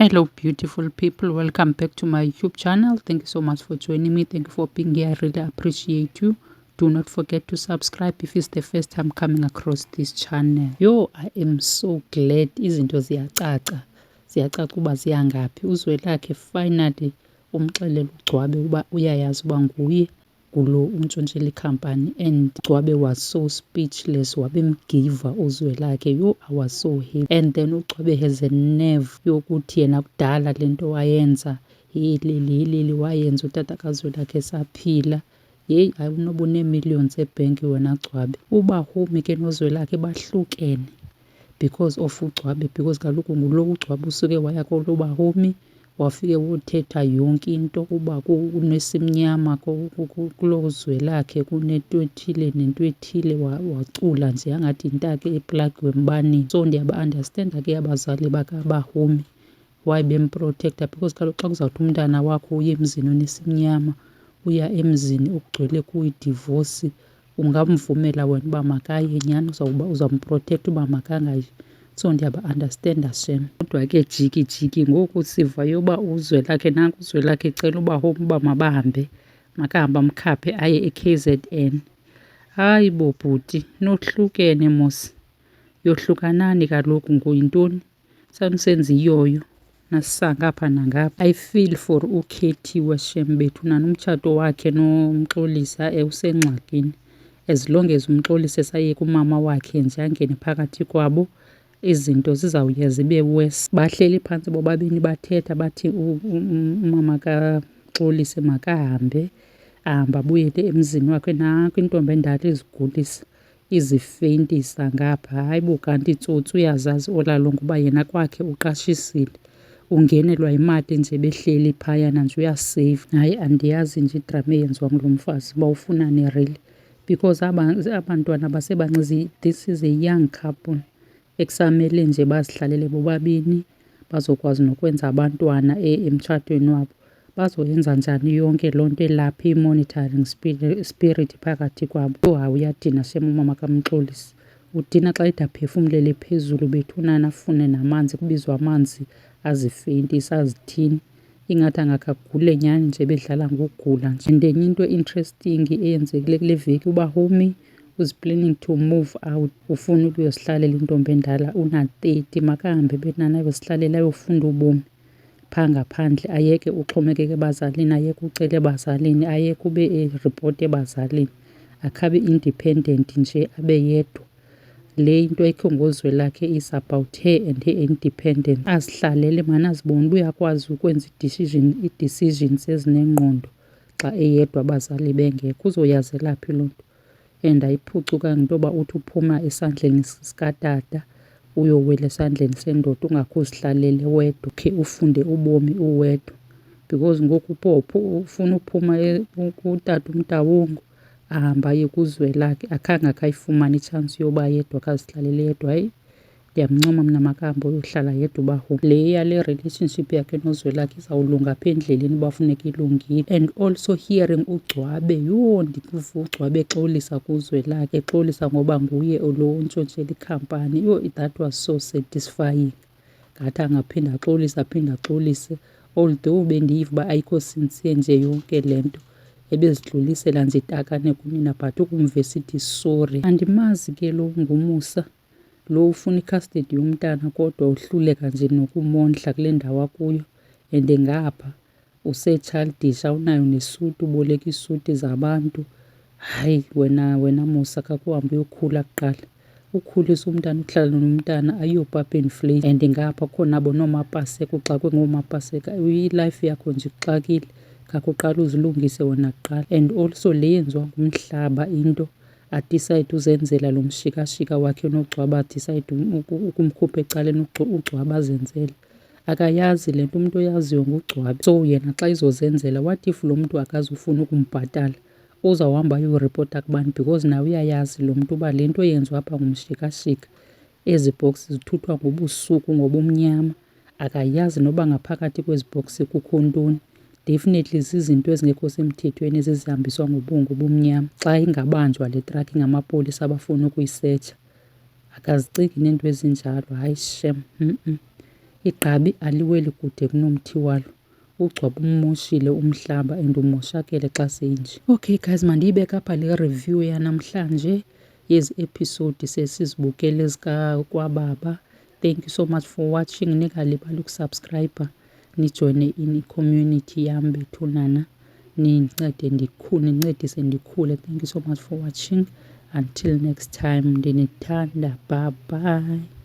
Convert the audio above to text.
Hello beautiful people, welcome back to my YouTube channel. Thank you so much for joining me. Thank you for being here. I really appreciate you. Do not forget to subscribe if it's the first time coming across this channel. Yo, I am so glad izinto ziyacaca uba ziyangaphi. Uzwelakhe finally umxelela uGcwabe uba uyayazi uba nguye ngulo uNtshontshela Company, and Gcwabe was so speechless, wabemgiva Uzwelakhe. Yo, I was so happy. And then uGcwabe has a nerve yokuthi yena kudala lento wayenza yileli wayenza utata kaZwelakhe esaphila. Yeyi, awunoba une-millions ebhenki wena Gcwabe. UBahumi ke noZwelakhe bahlukene because of uGcwabe, because kaloku ngulo uGcwabe usuke waya kulo Bahumi wafike wothetha yonke into uba kunesimnyama kulo Zwelakhe, kunento ethile nento ethile, wacula nje angathi yintake eplagiwe embaneni. So ndiyaba-understanda ke abazali bakaBahumi why bemprotector, because kaloku xa kuzawuthi umntana wakho uye emzini onesimnyama, uya emzini okugcwele kuyidivosi, ungamvumela wena uba makaye nyhani? Uzamprotecta uba makangayi? So ndiyaba-understanda shem. Kodwa ke jiki ngoku siva yoba uZwelakhe, nanku uZwelakhe ecela uBahumi uba mabahambe, makahambe amkhaphe aye e-KZN. Hayi bo bhuti, nohlukene mos. Yohlukanani kaloku ngoyintoni? Sanisenza iyoyo nasisanga apha nangapha. I feel for ukhethiwe shem bethu, nanomtshato wakhe noMxolisi usengxakini. As long as uMxolisi esaye kumama wakhe nje angene phakathi kwabo, izinto zizawuye zibe worse. Bahleli phantsi bobabini bathetha bathi umama kaXolisi makahambe, ahambe abuyele emzini wakhe. Nanko intombi endala izigulisa, izifeyintisa ngapha. Hayi bo, kanti itsotsi uyazazi olalonga uba yena kwakhe uqashisile, ungenelwa yimali nje behleli phayana nje uyaseyiva. Hayi, andiyazi nje idrama eyenziwa ngulo mfazi uba ufunani really, because abantwana basebancinci, this is a young couple ekusamele nje bazihlalele bobabini bazokwazi nokwenza abantwana emtshatweni wabo. Bazoyenza njani yonke loo nto elapha i-monitoring spirit phakathi kwabo? Yho, hayi uyadina shem umama kaMxolisi, udina xa ide aphefumlele phezulu bethunana afune namanzi, kubizwa amanzi, azifeyintise azithini, ingathi angakhe agule nyhani nje bedlala ngokugula nje. And enye into interesting eyenzekile kule veki, uBahumi was planning to move out. Ufuna ukuyosihlalela intombi endala, una-30, makahambe benana ayosihlalela ayofunda ubomi phaa ngaphandle, ayeke uxhomekeke ebazalini, ayeke ucela ebazalini, ayeke ube eripota ebazalini, akhabe independent nje abe yedwa. Le into ayikho ngoZwelakhe is about her and her independence. Azihlalele mani, azibone uba uyakwazi ukwenza ii-decisions ezinengqondo xa eyedwa abazali bengekho. Uzoyazela phi loo nto? And ayiphucukanga into yoba uthi uphuma esandleni sikatata uyowela esandleni sendoda, ungakho uzihlalele wedwa ukhe ufunde ubomi uwedwa. Because ngoku ufuna uphuma kutata uMtawongo, ahambe aye kuZwelakhe, akhange akhe ayifumane itshansi yoba yedwa akazihlalele yedwa. Hayi, ndiyamncoma mna, makahambe uyohlala yedwa uBahumi. Le yale relationship yakhe noZwelakhe izawulunga apha endleleni uba funeka ilungile. And also hearing uGcwabe, yho, ndikuva uGcwabe exolisa kuZwelakhe, exolisa ngoba nguye lo uNtshontshelwa Company. Yho, that was so satisfying. Ngathi angaphinda axolise, although bendiyiva uba ayikho sincere nje yonke le nto, ebezidlulisela nje itakane kunina, but ukumva esithi sorry. Andimazi ke lo nguMusa, lo ufuna i-custody yomntana kodwa uhluleka nje nokumondla kule ndawo akuyo. And ngapha use-childish, awunayo nesuti, uboleka iisuti zabantu. Hayi wena Musa, kakuhambe uyokhula kuqala. Ukhulisa umntana, ukuhlala nomntana, ayiyopapeni fleyisi. And ngapha kukho nabo noomapaseka, uxakwe ngoomapaseka. I-life yakho nje ixakile, khakhe uqala uzilungise wena kuqala. And also le yenziwa ngumhlaba into, adicayide uzenzela lo mshikashika wakhe noGcwabe, adicayide ukumkhupha ecaleni uGcwabe azenzele. Akayazi le nto, umntu oyaziyo nguGcwabe. So yena xa izozenzela, what if lo mntu akazufuna ukumbhatala? Uzawuhamba ayoripota kubani? Because nawe uyayazi lo mntu uba le nto yenziwa apha ngumshikashika, ezi bhoksi zithuthwa ngobusuku ngobumnyama, akayazi noba ngaphakathi kwezi bhoksi kukho ntoni. Definitely zizinto ezingekho semthethweni ezizihambiswa ngobumnyama. Xa ingabanjwa le traki ngamapolisa abafuna ukuyisetsha, akazicingi neento ezinjalo. Hayi shem, igqabi aliweli kude kunomthi walo. Ugcwaba ummoshile umhlaba and umoshakele xa senje. Okay guys, mandiyibeke apha le review yanamhlanje yezi episode sesizibukele zikaKwababa. Thank you so much for watching. Ningalibali ukusubscribe, nijoyine i-community yam bethunana, nincedise ndikhule. Thank you so much for watching. Until next time, ndinithanda. Bye bye.